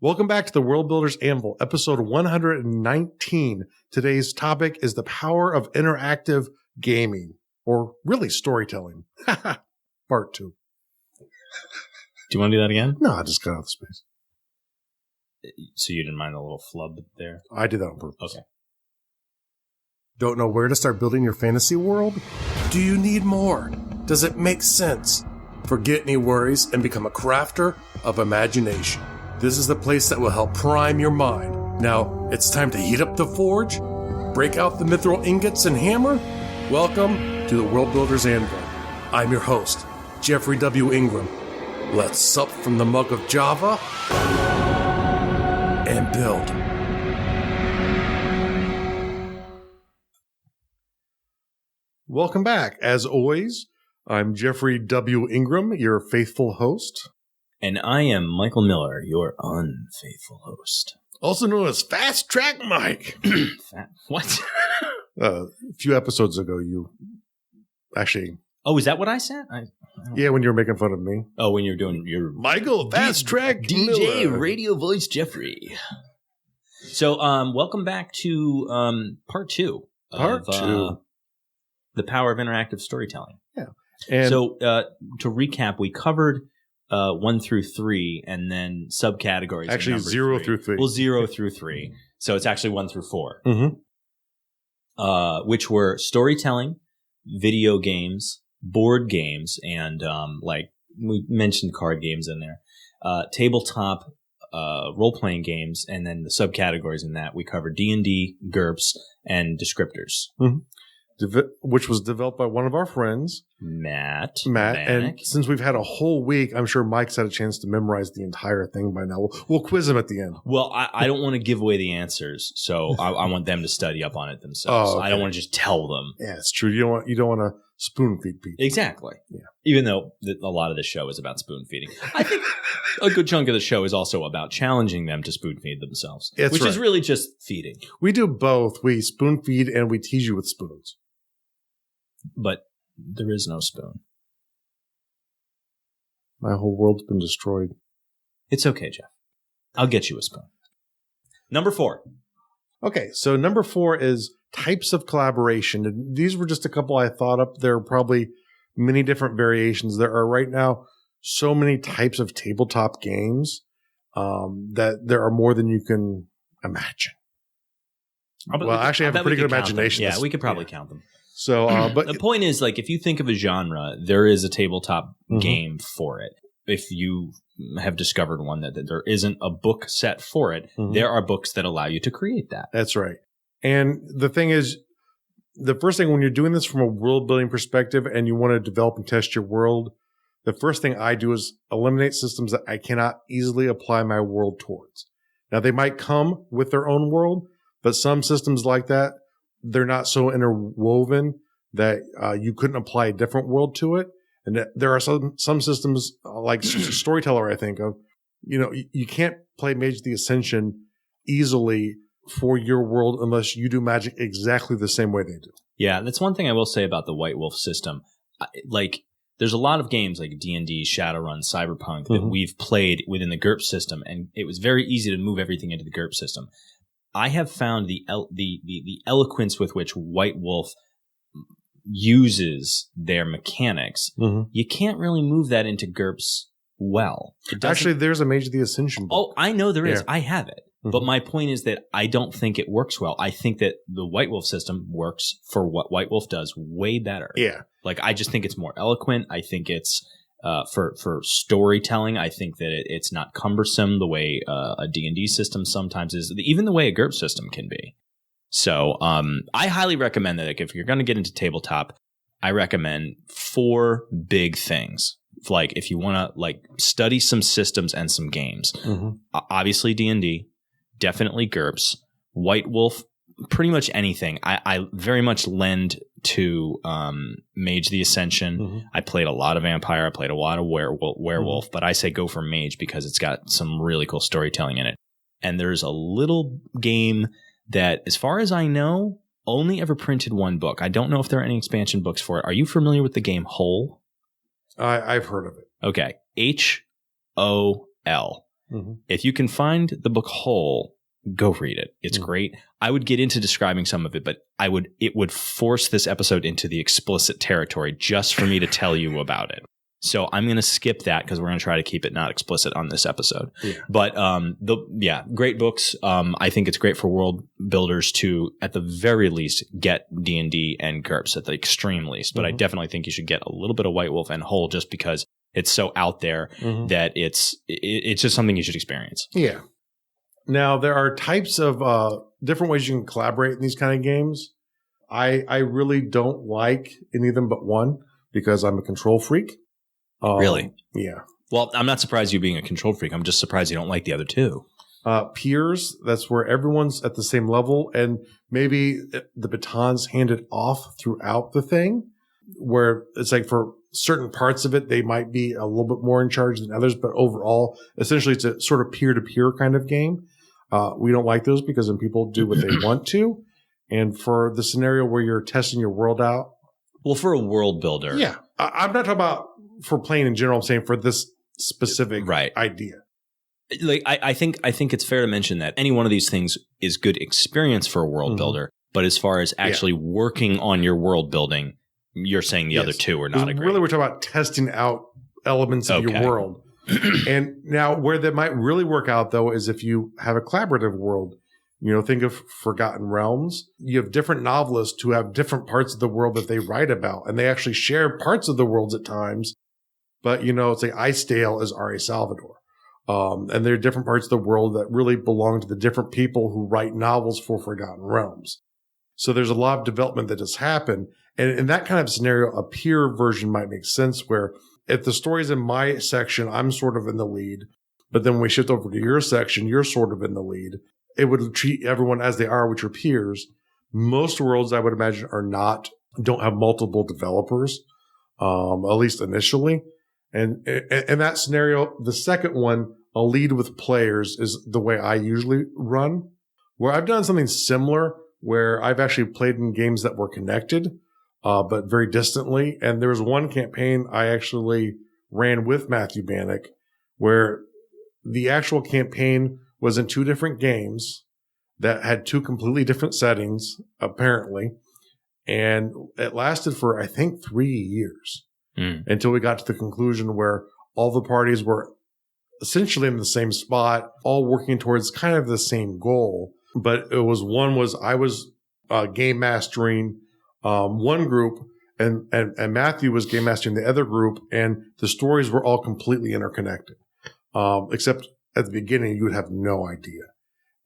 Welcome back to the World Builders Anvil, episode 119. Today's topic is the power of interactive gaming, or really storytelling. Part 2. Do you want to do that again? No, I just got out of space. So you didn't mind a little flub there? I did that on purpose. Okay. Don't know where to start building your fantasy world? Do you need more? Does it make sense? Forget any worries and become a crafter of imagination. This is the place that will help prime your mind. Now, it's time to heat up the forge, break out the mithril ingots and hammer. Welcome to the World Builders Anvil. I'm your host, Jeffrey W. Ingram. Let's sup from the mug of Java and build. Welcome back. As always, I'm Jeffrey W. Ingram, your faithful host. And I am Michael Miller, your unfaithful host. Also known as Fast Track Mike. What? A few episodes ago, you actually... Oh, is that what I said? Yeah, when you were making fun of me. Oh, when you were doing your... Michael, Fast Track DJ Miller. Radio Voice Jeffrey. So, welcome back to part 2. Part 2. The power of interactive storytelling. Yeah. And so, to recap, we covered 1 through 3 and then subcategories. Actually, 0 through 3. Well, 0 through 3. So it's actually 1 through 4. Mm-hmm. Which were storytelling, video games, board games, and like we mentioned card games in there, tabletop role-playing games, and then the subcategories in that we covered D&D, GURPS, and descriptors. Mm-hmm. Which was developed by one of our friends, Matt. And since we've had a whole week, I'm sure Mike's had a chance to memorize the entire thing by now. We'll quiz him at the end. Well, I don't want to give away the answers, so I want them to study up on it themselves. Oh, okay. I don't want to just tell them. Yeah, it's true. You don't want to spoon feed people. Exactly. Yeah. Even though a lot of the show is about spoon feeding, I think a good chunk of the show is also about challenging them to spoon feed themselves, which is really just feeding. We do both. We spoon feed and we tease you with spoons. But there is no spoon. My whole world's been destroyed. It's okay, Jeff. I'll get you a spoon. Number 4. Okay, so number 4 is types of collaboration. And these were just a couple I thought up. There are probably many different variations. There are right now so many types of tabletop games that there are more than you can imagine. Well, actually, I have a pretty good imagination. Yeah, we could probably count them. So, but the point is, like, if you think of a genre, there is a tabletop game for it. If you have discovered one that there isn't a book set for it, there are books that allow you to create that. That's right. And the thing is, the first thing when you're doing this from a world building perspective and you want to develop and test your world, the first thing I do is eliminate systems that I cannot easily apply my world towards. Now, they might come with their own world, but some systems like that, they're not so interwoven that you couldn't apply a different world to it. And that there are some systems like Storyteller, I think of, you can't play Mage the Ascension easily for your world unless you do magic exactly the same way they do. Yeah, that's one thing I will say about the White Wolf system. Like, there's a lot of games like D&D, Shadowrun, Cyberpunk that we've played within the GURPS system, and it was very easy to move everything into the GURPS system. I have found the eloquence with which White Wolf uses their mechanics. You can't really move that into GURPS well. Actually, there's a Mage the Ascension book. Oh, I know there is. Yeah. I have it. But my point is that I don't think it works well. I think that the White Wolf system works for what White Wolf does way better. Yeah. Like, I just think it's more eloquent. I think it's for storytelling. I think that it's not cumbersome the way a D&D system sometimes is, even the way a GURPS system can be. So I highly recommend that if you're going to get into tabletop, I recommend 4 big things. Like, if you want to study some systems and some games, obviously D&D, definitely GURPS, White Wolf, pretty much anything. I very much lend to Mage the Ascension. I played a lot of Vampire. I played a lot of Werewolf, but I say go for Mage because it's got some really cool storytelling in it. And there's a little game that, as far as I know, only ever printed 1 book. I don't know if there are any expansion books for it. Are you familiar with the game Hole? I've heard of it. Okay. HOL. If you can find the book whole, go read it. It's great. I would get into describing some of it, but it would force this episode into the explicit territory just for me to tell you about it. So I'm going to skip that because we're going to try to keep it not explicit on this episode. But great books. I think it's great for world builders to, at the very least, get D&D and GURPS at the extreme least. But I definitely think you should get a little bit of White Wolf and Whole just because it's so out there that it's just something you should experience. Yeah. Now, there are types of different ways you can collaborate in these kind of games. I really don't like any of them but one because I'm a control freak. Really? Yeah. Well, I'm not surprised you being a control freak. I'm just surprised you don't like the other two. Peers, that's where everyone's at the same level, and maybe the baton's handed off throughout the thing, where it's like for certain parts of it, they might be a little bit more in charge than others, but overall, essentially, it's a sort of peer-to-peer kind of game. We don't like those because then people do what they want to. And for the scenario where you're testing your world out. Well, for a world builder. Yeah. I'm not talking about for playing in general. I'm saying for this specific idea. Like I think it's fair to mention that any one of these things is good experience for a world builder. But as far as actually working on your world building, you're saying the other two are not a great. Really, we're talking about testing out elements of your world. And now where that might really work out, though, is if you have a collaborative world. You know, think of Forgotten Realms. You have different novelists who have different parts of the world that they write about, and they actually share parts of the worlds at times. But, you know, say Icedale is R.A. Salvador. And there are different parts of the world that really belong to the different people who write novels for Forgotten Realms. So there's a lot of development that has happened. And in that kind of scenario, a peer version might make sense where if the story's in my section, I'm sort of in the lead. But then when we shift over to your section, you're sort of in the lead. It would treat everyone as they are with your peers. Most worlds, I would imagine, don't have multiple developers, at least initially. And in that scenario, the second one, a lead with players, is the way I usually run. Where I've done something similar, where I've actually played in games that were connected, but very distantly. And there was one campaign I actually ran with Matthew Bannock, where the actual campaign was in two different games that had two completely different settings, apparently. And it lasted for, I think, 3 years until we got to the conclusion where all the parties were essentially in the same spot, all working towards kind of the same goal. But I was game mastering one group, and Matthew was game mastering the other group, and the stories were all completely interconnected, except at the beginning, you would have no idea.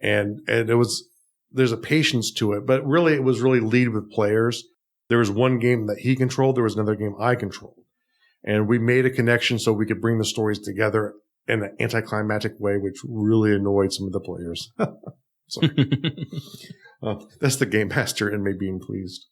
And there's a patience to it, but really it was really lead with players. There was one game that he controlled. There was another game I controlled. And we made a connection so we could bring the stories together in an anticlimactic way, which really annoyed some of the players. Sorry. That's the game master and me being pleased.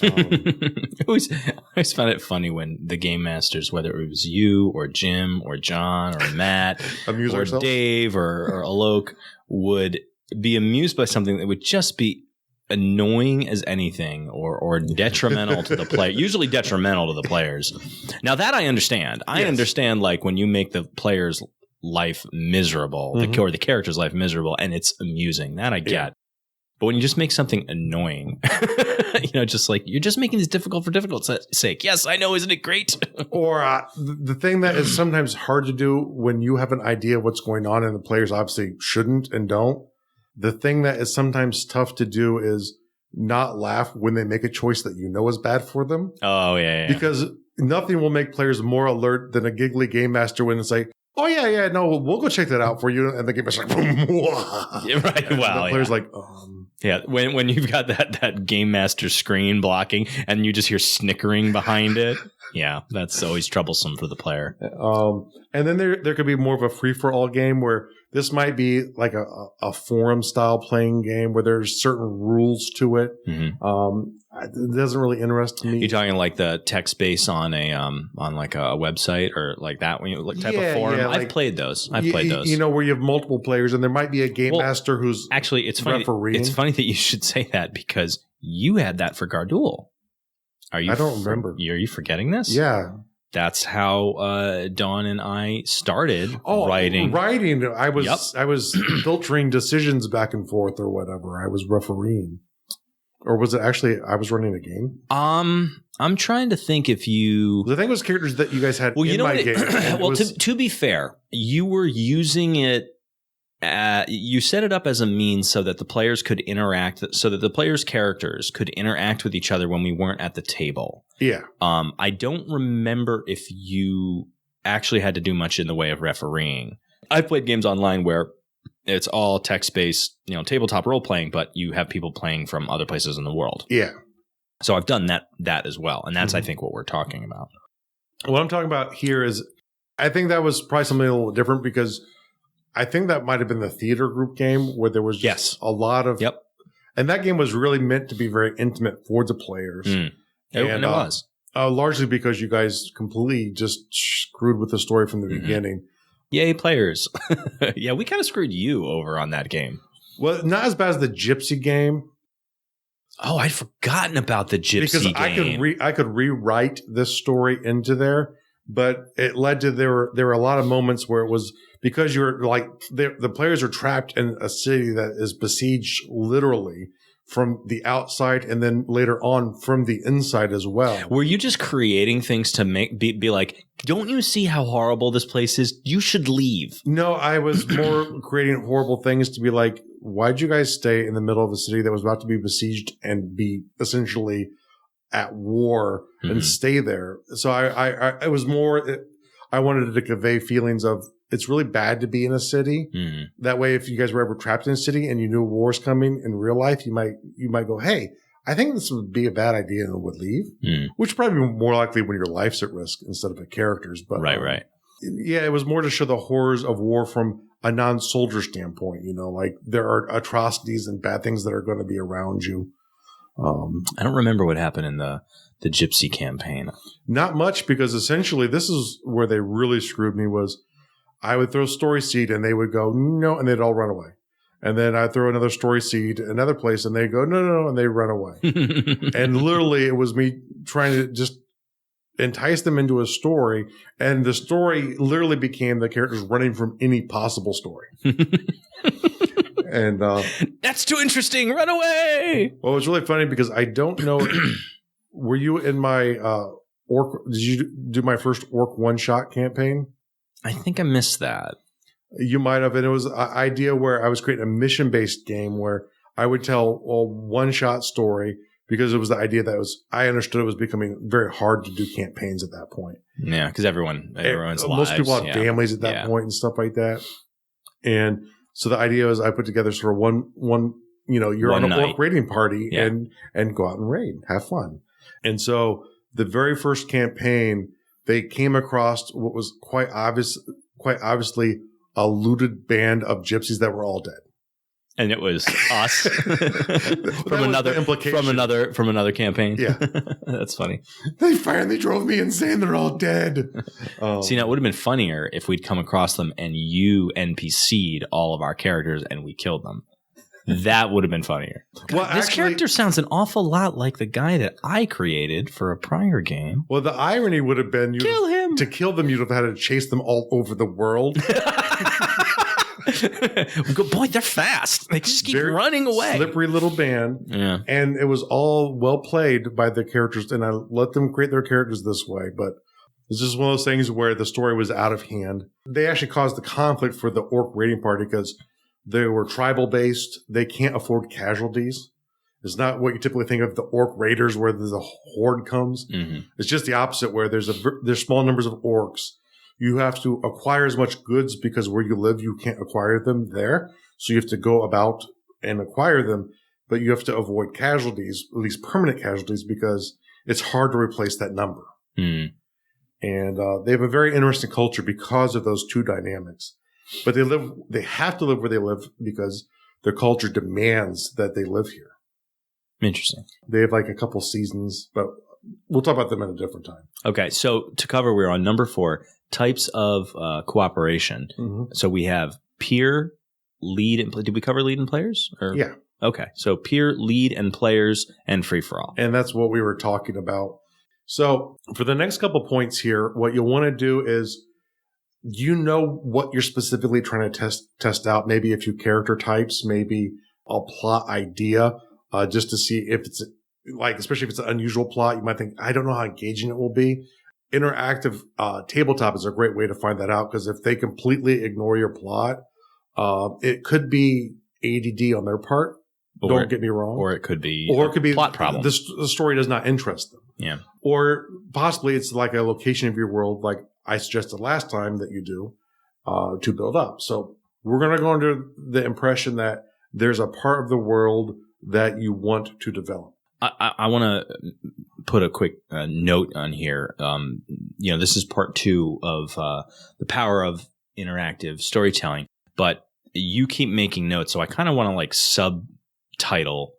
I always found it funny when the game masters, whether it was you or Jim or John or Matt or ourselves. Dave or Alok, would be amused by something that would just be annoying as anything or detrimental to the player, usually detrimental to the players. Now that I understand. I understand, like, when you make the player's life miserable, or the character's life miserable, and it's amusing. That I get. Yeah. But when you just make something annoying, just like, you're just making this difficult for difficult sake. Yes, I know. Isn't it great? Or the thing that is sometimes hard to do when you have an idea of what's going on and the players obviously shouldn't and don't. The thing that is sometimes tough to do is not laugh when they make a choice that you know is bad for them. Oh, yeah. Because nothing will make players more alert than a giggly game master when it's like, oh, yeah, no, we'll go check that out for you. And the game master's like, yeah, right. Wow. The player's like, yeah, when you've got that game master screen blocking and you just hear snickering behind it. Yeah, that's always troublesome for the player. And then there could be more of a free-for-all game where this might be like a forum-style playing game where there's certain rules to it. It doesn't really interest me. You're talking like the text base on like a website or like that type of forum? Yeah, I've played those. Played those. You know, where you have multiple players and there might be a game master who's actually refereeing. It's funny that you should say that because you had that for Garduel. I don't remember. Are you forgetting this? Yeah. That's how Dawn and I started writing. I was filtering decisions back and forth or whatever. I was refereeing. Or was it actually I was running a game? I'm trying to think if you... The thing was characters that you guys had in my game. Well, to be fair, you were using it... you set it up as a means so that the players could interact, so that the players' characters could interact with each other when we weren't at the table. Yeah. I don't remember if you actually had to do much in the way of refereeing. I've played games online where it's all text-based, tabletop role-playing, but you have people playing from other places in the world. Yeah. So I've done that as well, and that's, I think, what we're talking about. What I'm talking about here is I think that was probably something a little different because I think that might have been the theater group game where there was just a lot of... Yep. And that game was really meant to be very intimate for the players. And it was. Largely because you guys completely just screwed with the story from the beginning. Yay, players. Yeah, we kind of screwed you over on that game. Well, not as bad as the Gypsy game. Oh, I'd forgotten about the Gypsy game. Because I could rewrite this story into there, but it led to there were a lot of moments where it was because you're like the players are trapped in a city that is besieged literally from the outside and then later on from the inside as well. Were you just creating things to be like, don't you see how horrible this place is? You should leave. No, I was more creating horrible things to be like, why'd you guys stay in the middle of a city that was about to be besieged and be essentially at war and stay there? So I was more, I wanted to convey feelings of it's really bad to be in a city. That way, if you guys were ever trapped in a city and you knew war's coming in real life, you might go, hey, I think this would be a bad idea and would leave, which would probably be more likely when your life's at risk instead of the characters. But right. Yeah, it was more to show the horrors of war from a non-soldier standpoint. Like there are atrocities and bad things that are going to be around you. I don't remember what happened in the Gypsy campaign. Not much, because essentially this is where they really screwed me was I would throw story seed and they would go, no, and they'd all run away. And then I'd throw another story seed another place and they'd go, no, and they'd run away. And literally it was me trying to just entice them into a story. And the story literally became the characters running from any possible story. And that's too interesting. Run away. Well, it was really funny because I don't know. Were you in my orc? Did you do my first orc one-shot campaign? I think I missed that. You might have. And it was an idea where I was creating a mission-based game where I would tell a one-shot story because it was the idea that I understood it was becoming very hard to do campaigns at that point. Yeah, because everyone's lives. Most people have families at that point and stuff like that. And so the idea was I put together sort of one you're on an orc raiding party and go out and raid, have fun. And so the very first campaign, they came across what was quite obviously a looted band of gypsies that were all dead. And it was us from another campaign. Yeah, that's funny. They finally drove me insane. They're all dead. See, now it would have been funnier if we'd come across them and you NPC'd all of our characters and we killed them. That would have been funnier. God, this character sounds an awful lot like the guy that I created for a prior game. Well, the irony would have been kill him. To kill them, you'd have had to chase them all over the world. Boy, they're fast. They just keep running away. Slippery little band. Yeah. And it was all well played by the characters, and I let them create their characters this way. But it's just one of those things where the story was out of hand. They actually caused the conflict for the orc raiding party because they were tribal based. They can't afford casualties. It's not what you typically think of the orc raiders where the horde comes. It's just the opposite where there's small numbers of orcs. You have to acquire as much goods because where you live, you can't acquire them there. So you have to go about and acquire them, but you have to avoid casualties, at least permanent casualties, because it's hard to replace that number. And they have a very interesting culture because of those two dynamics. But they have to live where they live because their culture demands that they live here. Interesting. They have like a couple seasons, but we'll talk about them at a different time. Okay. So to cover, we're on number 4, types of cooperation. So we have peer, lead, and did we cover lead and players? Yeah. Okay. So peer, lead, and players, and free for all. And that's what we were talking about. So for the next couple points here, what you'll want to do is, what you're specifically trying to test out, maybe a few character types, maybe a plot idea, just to see if it's like, especially if it's an unusual plot, you might think, I don't know how engaging it will be. Interactive tabletop is a great way to find that out, because if they completely ignore your plot, it could be ADD on their part. Don't get me wrong. Or it could be plot problem. The story does not interest them. Yeah. Or possibly it's like a location of your world, like I suggested last time that you do, to build up. So we're going to go under the impression that there's a part of the world that you want to develop. I want to put a quick note on here. This is part 2 of the power of interactive storytelling, but you keep making notes. So I kind of want to like subtitle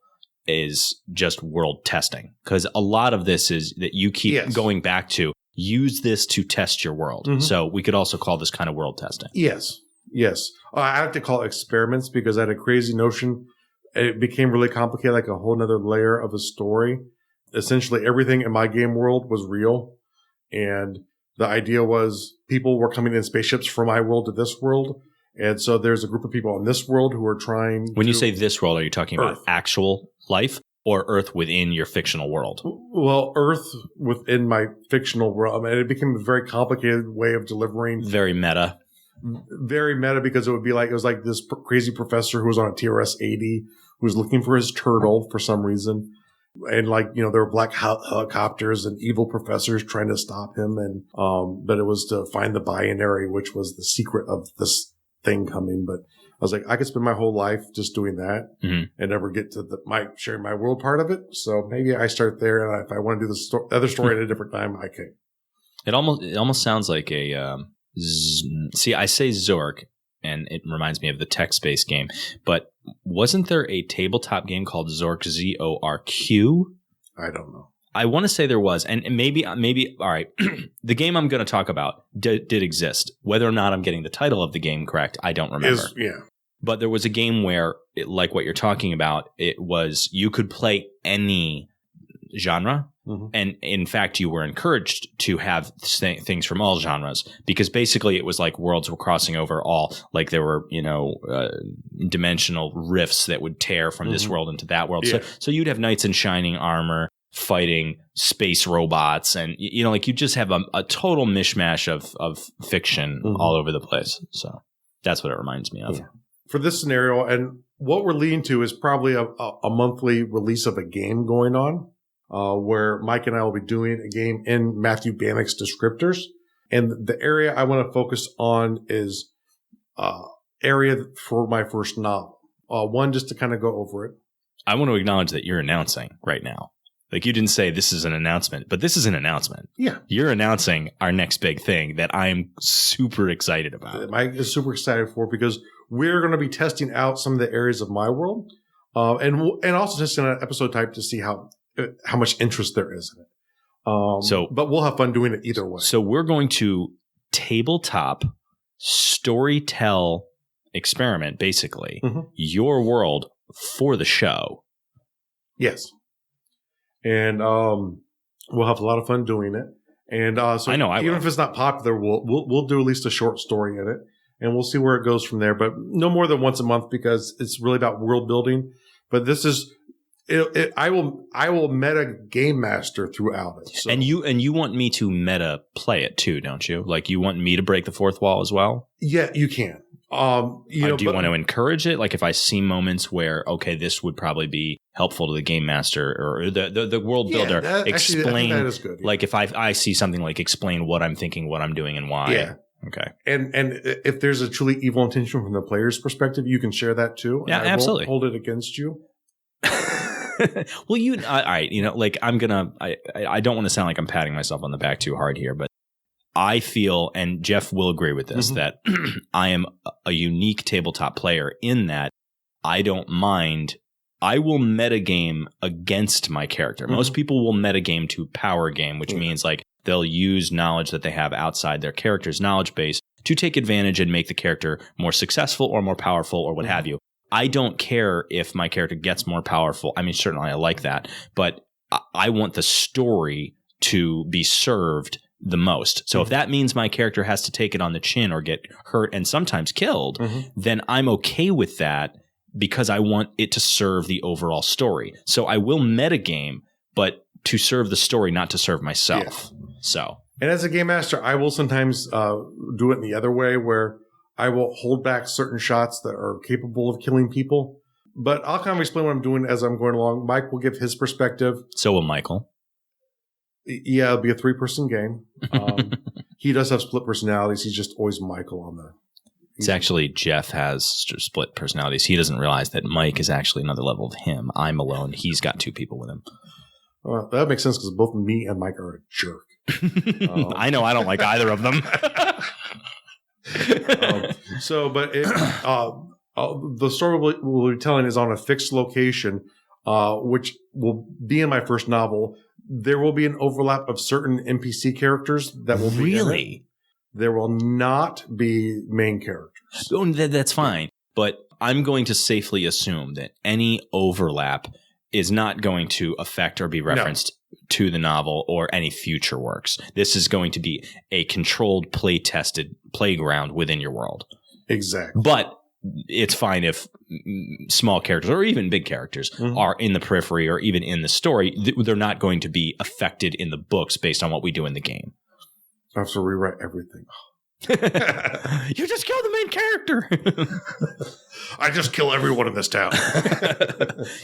is just world testing, because a lot of this is that you keep going back to use this to test your world. Mm-hmm. So we could also call this kind of world testing. Yes. I have to call it experiments because I had a crazy notion. It became really complicated, like a whole nother layer of a story. Essentially, everything in my game world was real. And the idea was people were coming in spaceships from my world to this world. And so there's a group of people in this world who are trying When you say this world, are you talking Earth. About actual life or Earth within your fictional world? Well, Earth within my fictional world. I mean, it became a very complicated way of delivering. Very meta. Very meta, because it was like this crazy professor who was on a TRS-80 who was looking for his turtle for some reason. And there were black helicopters and evil professors trying to stop him. And, but it was to find the binary, which was the secret of this thing coming. But I was like, I could spend my whole life just doing that and never get to sharing my world part of it. So maybe I start there. And if I want to do the other story at a different time, I can. It almost sounds like a, see, I say Zork, and it reminds me of the text-based game, but wasn't there a tabletop game called Zork, Zorq? I don't know. I want to say there was, and maybe, all right, the game I'm going to talk about did exist. Whether or not I'm getting the title of the game correct, I don't remember. But there was a game where, like what you're talking about, it was, you could play any genre. Mm-hmm. And in fact, you were encouraged to have things from all genres, because basically it was like worlds were crossing over all, like there were, dimensional rifts that would tear from this world into that world. Yeah. So you'd have knights in shining armor fighting space robots, and you just have a total mishmash of fiction all over the place. So that's what it reminds me of. Yeah. For this scenario, and what we're leading to is probably a monthly release of a game going on. Where Mike and I will be doing a game in Matthew Bannock's descriptors. And the area I want to focus on is area for my first novel. One, just to kind of go over it. I want to acknowledge that you're announcing right now. Like, you didn't say this is an announcement, but this is an announcement. Yeah. You're announcing our next big thing that I'm super excited about. Mike is super excited for, because we're going to be testing out some of the areas of my world. And also testing an episode type to see how much interest there is in it. But we'll have fun doing it either way. So we're going to tabletop storytell experiment, basically, your world for the show. Yes. And we'll have a lot of fun doing it. And so I know even if it's not popular, we'll do at least a short story in it, and we'll see where it goes from there. But no more than once a month, because it's really about world building. But this is I will meta game master throughout it. So. And you want me to meta play it too, don't you? Like, you want me to break the fourth wall as well? Yeah, you can. Do you want to encourage it? Like, if I see moments where, okay, this would probably be helpful to the game master or the world builder, explain. That is good. Yeah. Like, if I see something like, explain what I'm thinking, what I'm doing, and why. Yeah. Okay. And if there's a truly evil intention from the player's perspective, you can share that too. Yeah, absolutely. I won't hold it against you. Well, all right, like, I don't want to sound like I'm patting myself on the back too hard here, but I feel, and Jeff will agree with this, that I am a unique tabletop player in that I don't mind. I will metagame against my character. Most people will metagame to power game, which means like they'll use knowledge that they have outside their character's knowledge base to take advantage and make the character more successful or more powerful or what have you. I don't care if my character gets more powerful. I mean, certainly I like that, but I want the story to be served the most. So if that means my character has to take it on the chin or get hurt and sometimes killed, then I'm okay with that because I want it to serve the overall story. So I will metagame, but to serve the story, not to serve myself. Yeah. So, and as a game master, I will sometimes do it in the other way where I will hold back certain shots that are capable of killing people. But I'll kind of explain what I'm doing as I'm going along. Mike will give his perspective. So will Michael. Yeah, it'll be a 3-person game. He does have split personalities. He's just always Michael on the. It's actually Jeff has split personalities. He doesn't realize that Mike is actually another level of him. I'm alone. He's got 2 people with him. Well, that makes sense because both me and Mike are a jerk. I know. I don't like either of them. The story we'll be telling is on a fixed location, which will be in my first novel. There will be an overlap of certain NPC characters that will be in it. There will not be main characters. Oh, that's fine. But I'm going to safely assume that any overlap is not going to affect or be referenced to the novel or any future works. This is going to be a controlled, play-tested playground within your world. Exactly. But it's fine if small characters or even big characters are in the periphery or even in the story. They're not going to be affected in the books based on what we do in the game. I have to rewrite everything. You just killed the main character. I just kill everyone in this town.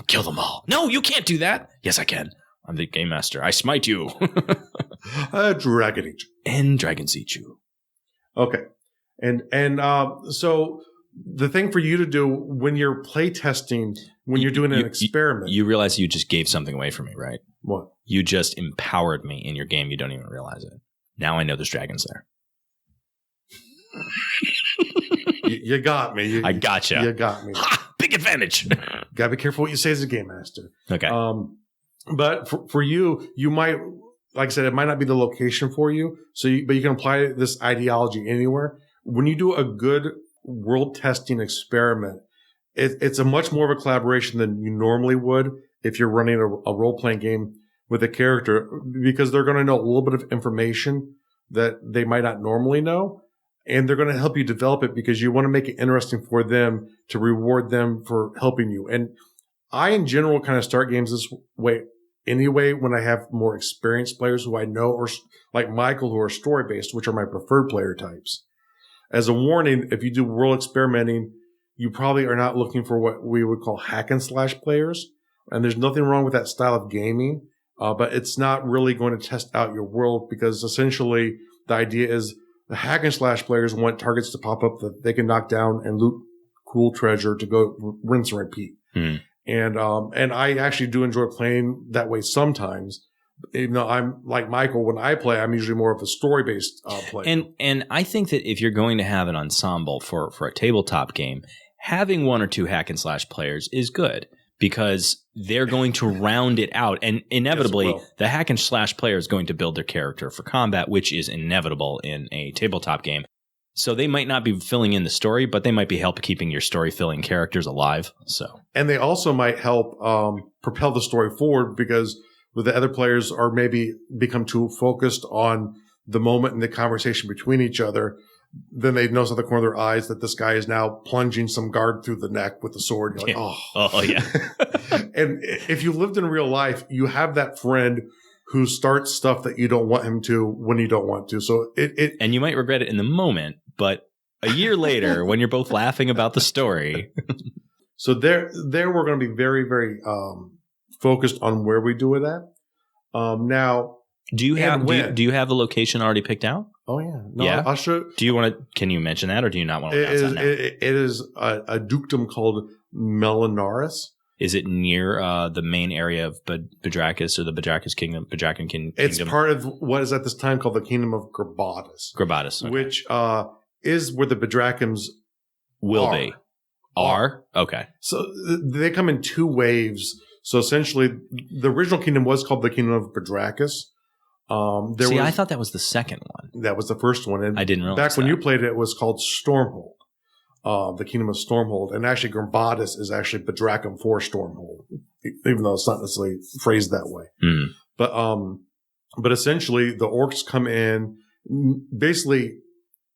Kill them all. No, you can't do that. Yes, I can. I'm the game master. I smite you. Dragon eat you. And dragons eat you. Okay. And so the thing for you to do when you're play testing, when you're doing an experiment. You realize you just gave something away from me, right? What? You just empowered me in your game. You don't even realize it. Now I know there's dragons there. You got me. I gotcha. You got me. Ha! Big advantage. Gotta be careful what you say as a game master. Okay. But for you, you might, like I said, it might not be the location for you. But you can apply this ideology anywhere. When you do a good world testing experiment, it's a much more of a collaboration than you normally would if you're running a role playing game with a character, because they're going to know a little bit of information that they might not normally know. And they're going to help you develop it because you want to make it interesting for them to reward them for helping you. And I, in general, kind of start games this way anyway when I have more experienced players who I know, or like Michael, who are story-based, which are my preferred player types. As a warning, if you do world experimenting, you probably are not looking for what we would call hack and slash players. And there's nothing wrong with that style of gaming, but it's not really going to test out your world, because essentially the idea is the hack and slash players want targets to pop up that they can knock down and loot cool treasure to go rinse and repeat. And I actually do enjoy playing that way sometimes. Even though I'm like Michael, when I play, I'm usually more of a story-based player. And I think that if you're going to have an ensemble for a tabletop game, having 1 or 2 hack and slash players is good, because they're going to round it out. And inevitably, the hack and slash player is going to build their character for combat, which is inevitable in a tabletop game. So they might not be filling in the story, but they might be help keeping your story-filling characters alive. And they also might help propel the story forward, because with the other players are maybe become too focused on the moment and the conversation between each other, then they notice at the corner of their eyes that this guy is now plunging some guard through the neck with the sword. You're like, oh yeah. And if you lived in real life, you have that friend who starts stuff that you don't want him to when you don't want to. So and you might regret it in the moment, but a year later, when you're both laughing about the story. So there we're going to be very, very focused on where we do it at. Now, do you have a location already picked out? Oh yeah, no, yeah. I'll show. Do you want to? Can you mention that, or do you not want to announce that now? It is a dukedom called Melanaris. Is it near the main area of Bedrakis, or the Bedrakas Kingdom? It's part of what is at this time called the Kingdom of Grabatus. Grabatus, okay. Which is where the Bedrakans will be. Are? Okay. So they come in 2 waves. So essentially, the original kingdom was called the Kingdom of Bedrakis. I thought that was the second one. That was the first one. And I didn't realize back when you played it was called Stormhold, the Kingdom of Stormhold. And actually, Grabatus is actually Bedrakum for Stormhold, even though it's not necessarily phrased that way. But But essentially, the orcs come in, basically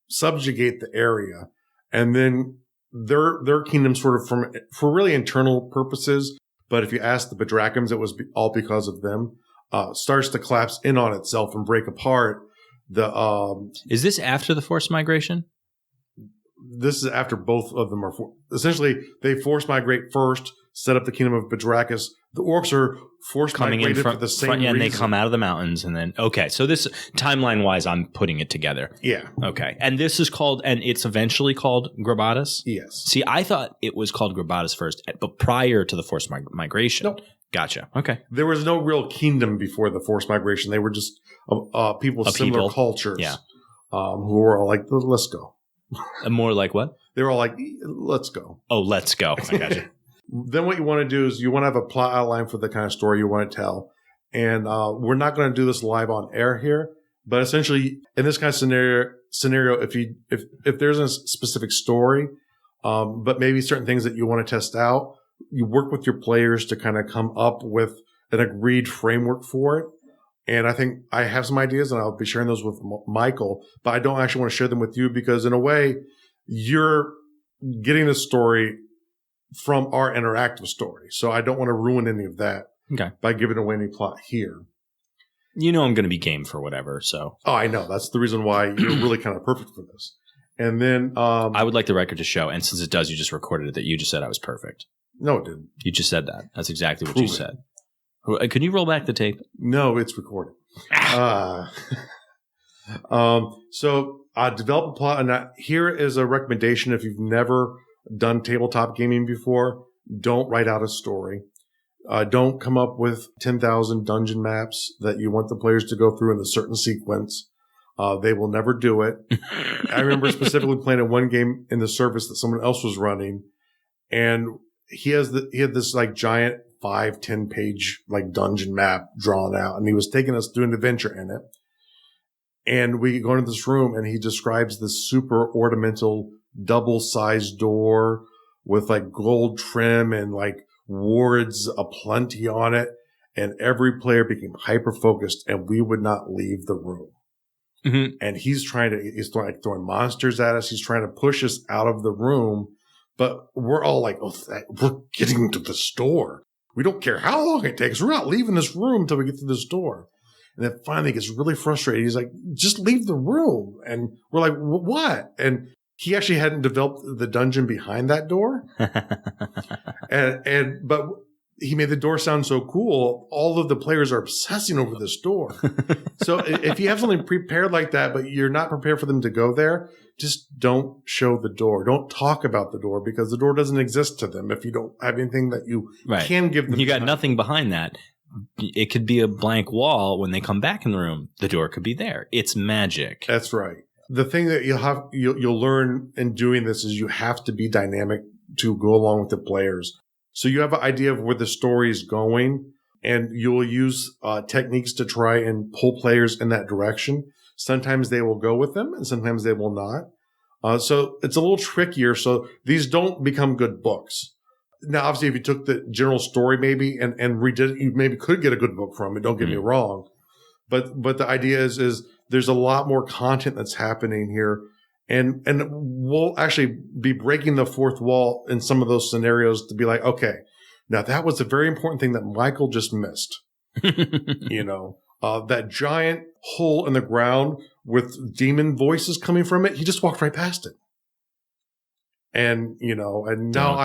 subjugate the area, and then their kingdom sort of for really internal purposes. But if you ask the Bedrakams, it was all because of them. Starts to collapse in on itself and break apart. Is this after the forced migration? This is after both of them are essentially they force migrate first, set up the kingdom of Bedrakis. The orcs are forced migrated for the same reason. And they come out of the mountains, and then so this timeline wise, I'm putting it together. Yeah. Okay, and this is called, and it's eventually called Grabatus. Yes. See, I thought it was called Grabatus first, but prior to the forced migration. Nope. Gotcha. Okay. There was no real kingdom before the forced migration. They were just people of similar cultures. Yeah. Who were all like, let's go. More like what? They were all like, let's go. Oh, let's go. I gotcha. Then what you want to do is you want to have a plot outline for the kind of story you want to tell. And we're not going to do this live on air here, but essentially in this kind of scenario, if there's a specific story, but maybe certain things that you want to test out, you work with your players to kind of come up with an agreed framework for it. And I think I have some ideas, and I'll be sharing those with Michael, but I don't actually want to share them with you because in a way, you're getting the story from our interactive story. So I don't want to ruin any of that by giving away any plot here. You know I'm going to be game for whatever, so. Oh, I know. That's the reason why you're really kind of perfect for this. And then I would like the record to show, and since it does, you just recorded it, that you just said I was perfect. No, it didn't. You just said that. That's exactly what you said. Can you roll back the tape? No, it's recorded. So develop a plot. And here is a recommendation. If you've never done tabletop gaming before, don't write out a story. Don't come up with 10,000 dungeon maps that you want the players to go through in a certain sequence. They will never do it. I remember specifically playing in one game in the service that someone else was running, and he had this like giant 5-10 page like dungeon map drawn out, and he was taking us through an adventure in it. And we go into this room, and he describes this super ornamental double-sized door with like gold trim and like wards aplenty on it. And every player became hyper-focused, and we would not leave the room. Mm-hmm. And he's throwing monsters at us. He's trying to push us out of the room, but we're all like, we're getting to the store. We don't care how long it takes. We're not leaving this room until we get to this door. And then finally he gets really frustrated. He's like, just leave the room. And we're like, what? And he actually hadn't developed the dungeon behind that door. But he made the door sound so cool. All of the players are obsessing over this door. So if you have something prepared like that, but you're not prepared for them to go there, just don't show the door. Don't talk about the door because the door doesn't exist to them if you don't have anything that you can give them. You got nothing behind that. It could be a blank wall. When they come back in the room, the door could be there. It's magic. That's right. The thing that you'll learn in doing this is you have to be dynamic to go along with the players. So you have an idea of where the story is going, and you'll use techniques to try and pull players in that direction. Sometimes they will go with them, and sometimes they will not. So it's a little trickier. So these don't become good books. Now, obviously, if you took the general story maybe and redid it, you maybe could get a good book from it. Don't get me wrong. But the idea is there's a lot more content that's happening here. And we'll actually be breaking the fourth wall in some of those scenarios to be like, okay, now that was a very important thing that Michael just missed. That giant hole in the ground with demon voices coming from it. He just walked right past it. And now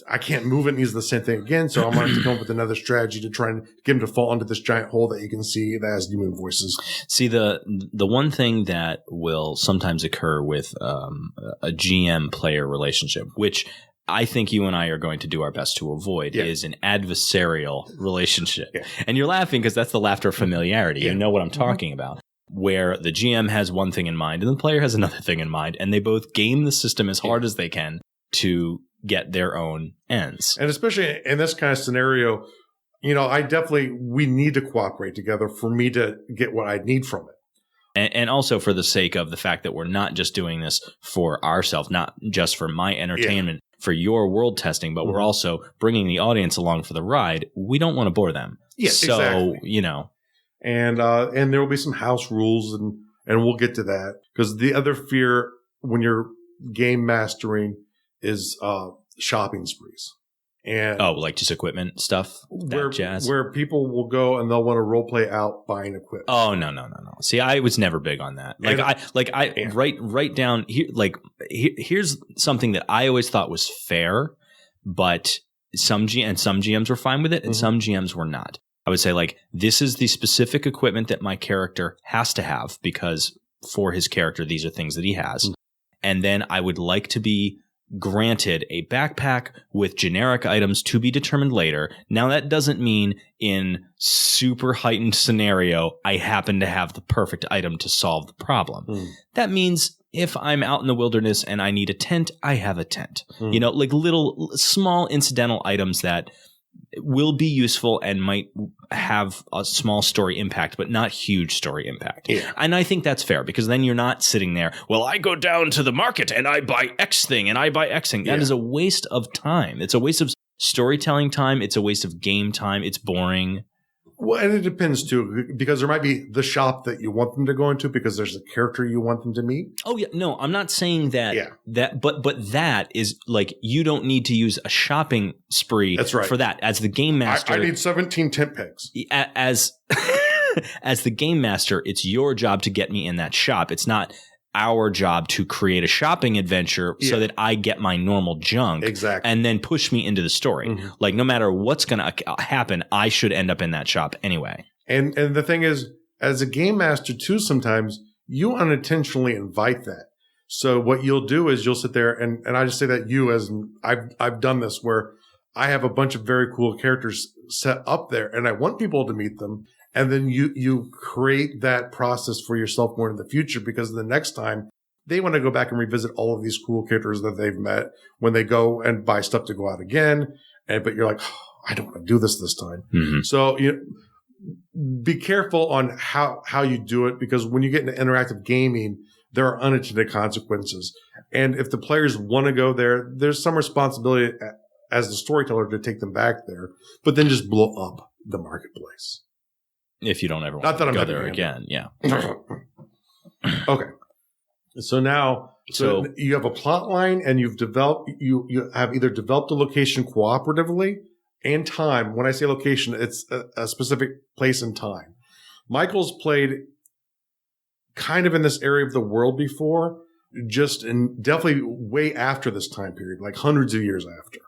I can't move it and use the same thing again. So I'm going to have to come up with another strategy to try and get him to fall into this giant hole that you can see that has demon voices. See, the one thing that will sometimes occur with a GM player relationship, which I think you and I are going to do our best to avoid, is an adversarial relationship. Yeah. And you're laughing because that's the laughter of familiarity. Yeah. You know what I'm talking about. Where the GM has one thing in mind and the player has another thing in mind, and they both game the system as hard as they can to get their own ends. And especially in this kind of scenario, we need to cooperate together for me to get what I need from it. And also for the sake of the fact that we're not just doing this for ourselves, not just for my entertainment, for your world testing, but we're also bringing the audience along for the ride. We don't want to bore them. Yes, so, exactly. And there will be some house rules, and we'll get to that, because the other fear when you're game mastering is shopping sprees. And like just equipment stuff, jazz. Where people will go and they'll want to role play out buying equipment. Oh, no. See, I was never big on that. Write down here. Here's something that I always thought was fair, but some GMs were fine with it, and some GMs were not. I would say, like, this is the specific equipment that my character has to have, because for his character, these are things that he has. And then I would like to be granted a backpack with generic items to be determined later. Now, that doesn't mean in super heightened scenario, I happen to have the perfect item to solve the problem. That means if I'm out in the wilderness and I need a tent, I have a tent. You know, like little small incidental items that will be useful and might have a small story impact, but not huge story impact. Yeah. And I think that's fair, because then you're not sitting there, well, I go down to the market and I buy X thing and I buy X thing. That is a waste of time. It's a waste of storytelling time. It's a waste of game time. It's boring. Well, and it depends too, because there might be the shop that you want them to go into because there's a character you want them to meet. Oh yeah, no, I'm not saying that. Yeah. But that is like, you don't need to use a shopping spree. That's right. For that. As the game master, I need 17 tent pegs. As the game master, it's your job to get me in that shop. It's not our job to create a shopping adventure so that I get my normal junk. Exactly. And then push me into the story. Like, no matter what's going to happen, I should end up in that shop anyway. And the thing is, as a game master too, sometimes you unintentionally invite that. So what you'll do is you'll sit there and I just say that I've done this where I have a bunch of very cool characters set up there and I want people to meet them. And then you create that process for yourself more in the future, because the next time they want to go back and revisit all of these cool characters that they've met when they go and buy stuff to go out again. But you're like, oh, I don't want to do this time. So be careful on how you do it, because when you get into interactive gaming, there are unintended consequences. And if the players want to go there, there's some responsibility as the storyteller to take them back there, but then just blow up the marketplace. If you don't ever want to go there again. Yeah. Okay. So now, so you have a plot line and you have either developed a location cooperatively and time. When I say location, it's a specific place and time. Michael's played kind of in this area of the world before, definitely way after this time period, like hundreds of years after.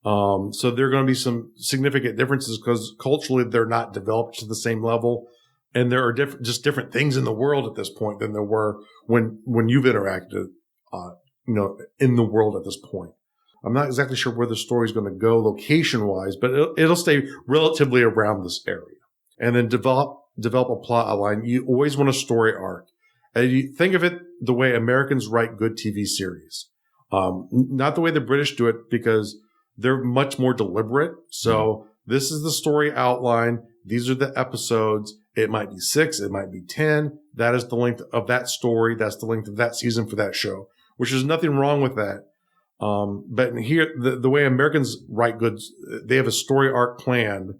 So there are going to be some significant differences because culturally they're not developed to the same level. And there are different things in the world at this point than there were when you've interacted, in the world at this point. I'm not exactly sure where the story is going to go location wise, but it'll stay relatively around this area. And then develop a plot outline. You always want a story arc. And you think of it the way Americans write good TV series. Not the way the British do it, because they're much more deliberate. So this is the story outline. These are the episodes. It might be 6. It might be 10. That is the length of that story. That's the length of that season for that show, which is nothing wrong with that. But here, the way Americans write goods, they have a story arc planned,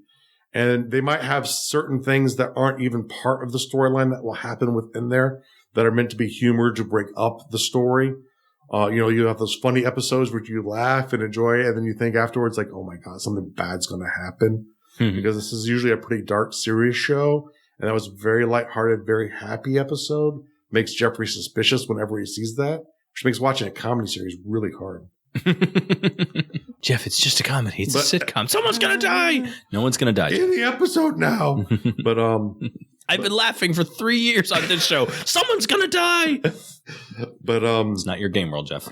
and they might have certain things that aren't even part of the storyline that will happen within there that are meant to be humor to break up the story. You have those funny episodes where you laugh and enjoy it, and then you think afterwards, like, oh my God, something bad's going to happen. Because this is usually a pretty dark, serious show. And that was a very lighthearted, very happy episode. Makes Jeffrey suspicious whenever he sees that, which makes watching a comedy series really hard. Jeff, it's just a comedy. It's a sitcom. Someone's going to die. No one's going to die. In the episode now. But, I've been laughing for 3 years on this show. Someone's going to die. But, it's not your game world, Jeff.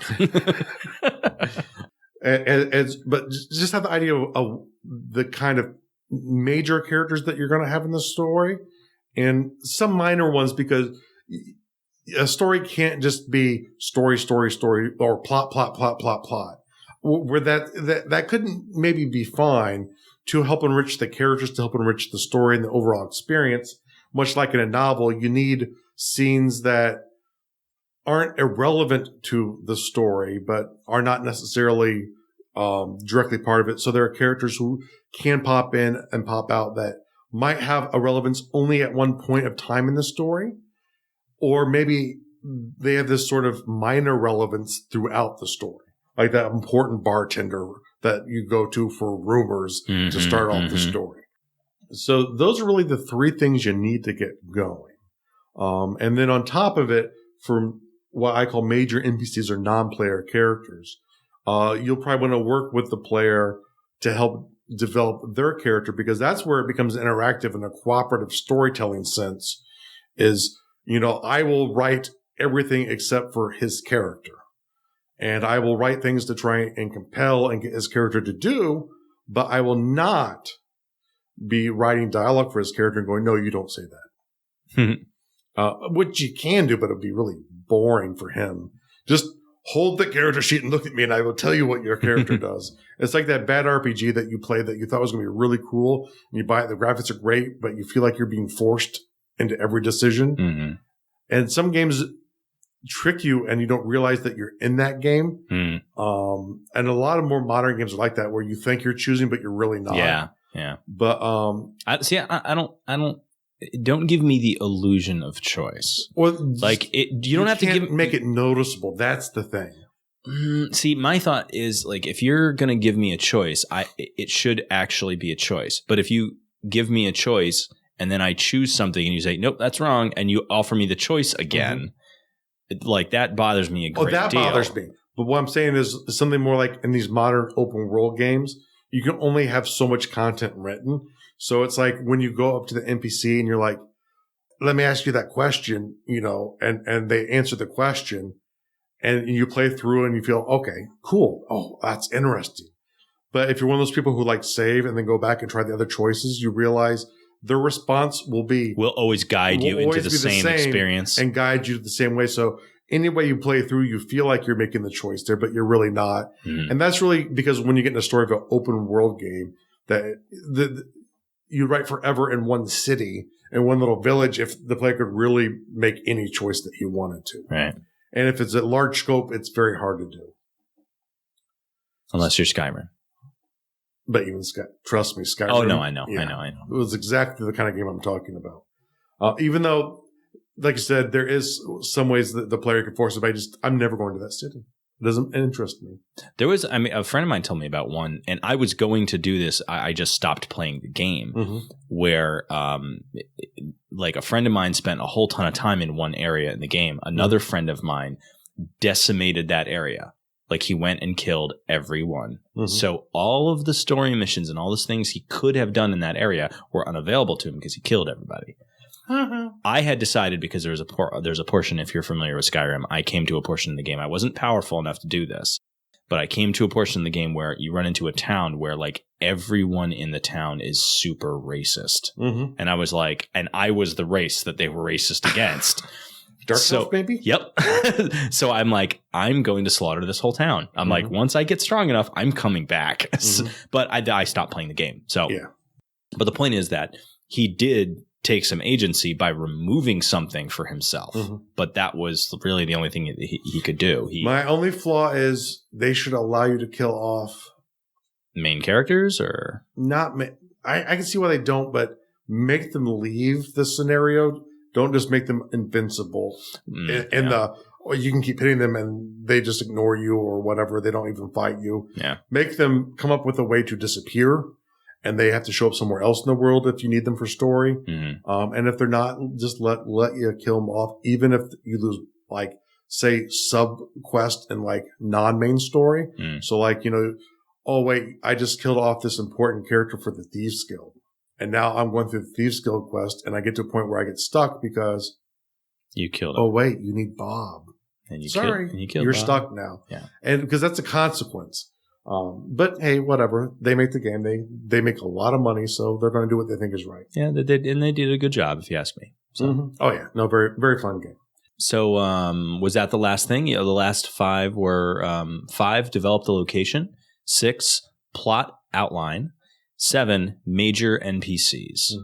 But just have the idea of the kind of major characters that you're going to have in the story and some minor ones, because a story can't just be story or plot. Where that couldn't maybe be fine to help enrich the characters, to help enrich the story and the overall experience. Much like in a novel, you need scenes that aren't irrelevant to the story, but are not necessarily directly part of it. So there are characters who can pop in and pop out that might have a relevance only at one point of time in the story, or maybe they have this sort of minor relevance throughout the story, like that important bartender that you go to for rumors to start off the story. So those are really the three things you need to get going. And then on top of it, for what I call major NPCs or non-player characters, you'll probably want to work with the player to help develop their character, because that's where it becomes interactive in a cooperative storytelling sense is, I will write everything except for his character. And I will write things to try and compel and get his character to do, but I will not be writing dialogue for his character and going, no, you don't say that. Which you can do, but it'd be really boring for him. Just hold the character sheet and look at me and I will tell you what your character does. It's like that bad RPG that you played that you thought was going to be really cool. And you buy it, the graphics are great, but you feel like you're being forced into every decision. And some games trick you and you don't realize that you're in that game. And a lot of more modern games are like that, where you think you're choosing, but you're really not. Yeah. But, don't give me the illusion of choice. Well, you don't have to make it noticeable. That's the thing. See, my thought is, like, if you're going to give me a choice, it should actually be a choice. But if you give me a choice and then I choose something and you say, nope, that's wrong, and you offer me the choice again, like, that bothers me a great deal. That bothers me. But what I'm saying is something more like in these modern open world games, you can only have so much content written. So it's like when you go up to the NPC and you're like, let me ask you that question, and they answer the question and you play through and you feel, okay, cool. Oh, that's interesting. But if you're one of those people who like save and then go back and try the other choices, you realize their response will always guide you into the same experience and guide you the same way. So any way you play through, you feel like you're making the choice there, but you're really not. And that's really because when you get in a story of an open world game, that you write forever in one city, in one little village, if the player could really make any choice that he wanted to. Right. And if it's a large scope, it's very hard to do. Unless you're Skyrim. But even trust me, Skyrim. Oh, no, I know. It was exactly the kind of game I'm talking about. Even though, like I said, there is some ways that the player can force it, but I'm never going to that city. It doesn't interest me. There was, a friend of mine told me about one, and I was going to do this. I just stopped playing the game, where, like, a friend of mine spent a whole ton of time in one area in the game. Another friend of mine decimated that area. Like, he went and killed everyone. So all of the story missions and all those things he could have done in that area were unavailable to him because he killed everybody. I had decided, because there's a portion, if you're familiar with Skyrim, I came to a portion in the game. I wasn't powerful enough to do this, but I came to a portion in the game where you run into a town where, like, everyone in the town is super racist. And I was like, and I was the race that they were racist against. Dark Elf, maybe? Yep. So I'm like, I'm going to slaughter this whole town. I'm like, once I get strong enough, I'm coming back. But I stopped playing the game. So, but the point is that he did take some agency by removing something for himself. But that was really the only thing he could do. My only flaw is they should allow you to kill off main characters, or not. I can see why they don't, but make them leave the scenario. Don't just make them invincible. You can keep hitting them and they just ignore you or whatever. They don't even fight you. Make them come up with a way to disappear. And they have to show up somewhere else in the world if you need them for story. And if they're not, just let you kill them off, even if you lose, like, say, sub-quest and, like, non-main story. So, like, oh, wait, I just killed off this important character for the Thieves Guild. And now I'm going through the Thieves Guild quest, and I get to a point where I get stuck because you killed him. Oh, wait, you need Bob. And you killed You're Bob. Stuck now. Yeah. And because that's a consequence. But hey, whatever. They make the game. They make a lot of money, so they're going to do what they think is right. Yeah, they did a good job, if you ask me. So. Oh yeah, no, very very fun game. So was that the last thing? The last 5 were 5, develop the location, 6, plot outline, 7, major NPCs.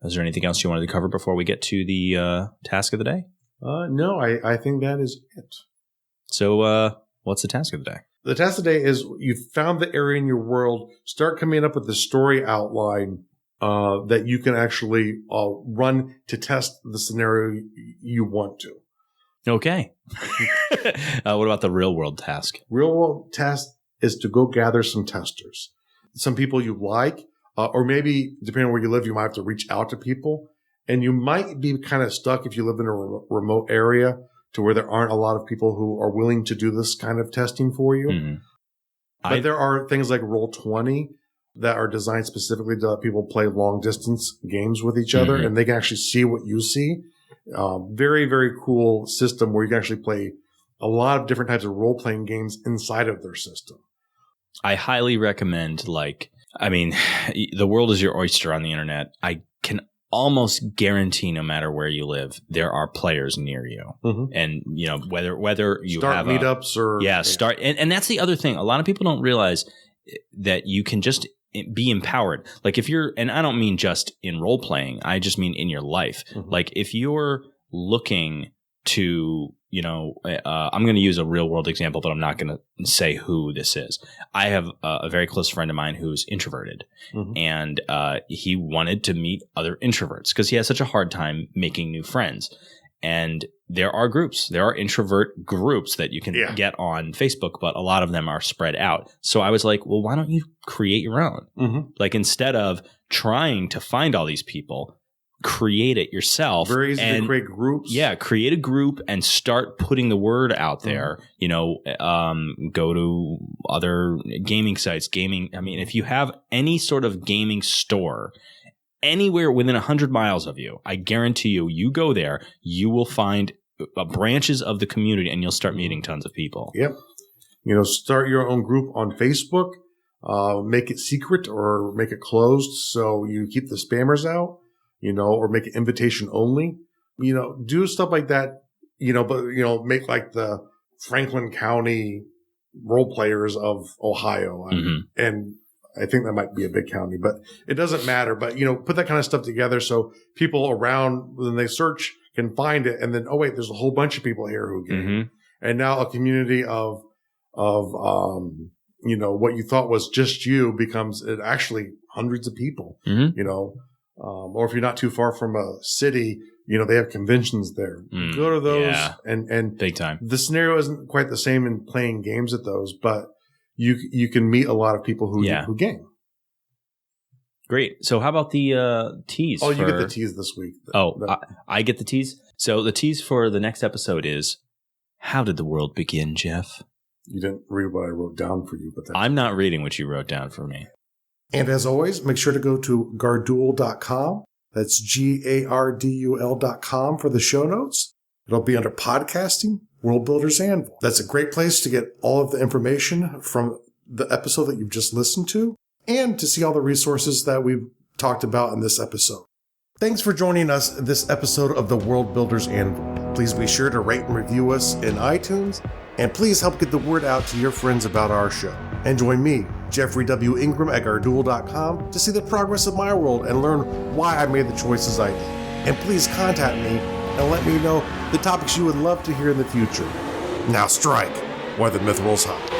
Is there anything else you wanted to cover before we get to the task of the day? No, I think that is it. So what's the task of the day? The task of the day is you've found the area in your world. Start coming up with the story outline that you can actually run to test the scenario you want to. Okay. What about the real world task? Real world task is to go gather some testers, some people you like, or maybe depending on where you live, you might have to reach out to people, and you might be kind of stuck if you live in a remote area to where there aren't a lot of people who are willing to do this kind of testing for you. Mm-hmm. But there are things like Roll20 that are designed specifically to let people play long distance games with each other, and they can actually see what you see. Very, very cool system where you can actually play a lot of different types of role-playing games inside of their system. I highly recommend, the world is your oyster on the internet. I can almost guarantee no matter where you live, there are players near you. Mm-hmm. And, whether you start have meetups or... Yeah, start. And that's the other thing. A lot of people don't realize that you can just be empowered. Like if you're, and I don't mean just in role playing, I just mean in your life. Mm-hmm. Like if you're looking to, I'm going to use a real world example, but I'm not going to say who this is. I have a very close friend of mine who's introverted, and he wanted to meet other introverts because he has such a hard time making new friends. And there are groups. There are introvert groups that you can get on Facebook, but a lot of them are spread out. So I was like, well, why don't you create your own? Mm-hmm. Like instead of trying to find all these people, create it yourself. Very easy to create groups. Yeah, create a group and start putting the word out there. Go to other gaming sites. If you have any sort of gaming store anywhere within 100 miles of you, I guarantee you go there, you will find branches of the community and you'll start meeting tons of people. Yep. Start your own group on Facebook, make it secret or make it closed so you keep the spammers out, or make it invitation only, do stuff like that, but, make like the Franklin County role players of Ohio. And I think that might be a big county, but it doesn't matter. But, put that kind of stuff together so people around, when they search, can find it. And then, oh, wait, there's a whole bunch of people here who game. Mm-hmm. And now a community of what you thought was just you becomes actually hundreds of people, or if you're not too far from a city, they have conventions there. Go to those and big time. The scenario isn't quite the same in playing games at those, but you can meet a lot of people who game. Great. So how about the tease? Oh, you get the tease this week. I get the tease. So the tease for the next episode is, how did the world begin, Jeff? You didn't read what I wrote down for you, but I'm not reading what you wrote down for me. And as always, make sure to go to gardul.com. That's GARDUL.com for the show notes. It'll be under podcasting, World Builders Anvil. That's a great place to get all of the information from the episode that you've just listened to and to see all the resources that we've talked about in this episode. Thanks for joining us in this episode of the World Builders Anvil. Please be sure to rate and review us in iTunes, and please help get the word out to your friends about our show. And join me, Jeffrey W. Ingram at gardul.com, to see the progress of my world and learn why I made the choices I did. And please contact me and let me know the topics you would love to hear in the future. Now strike while the myth rolls high.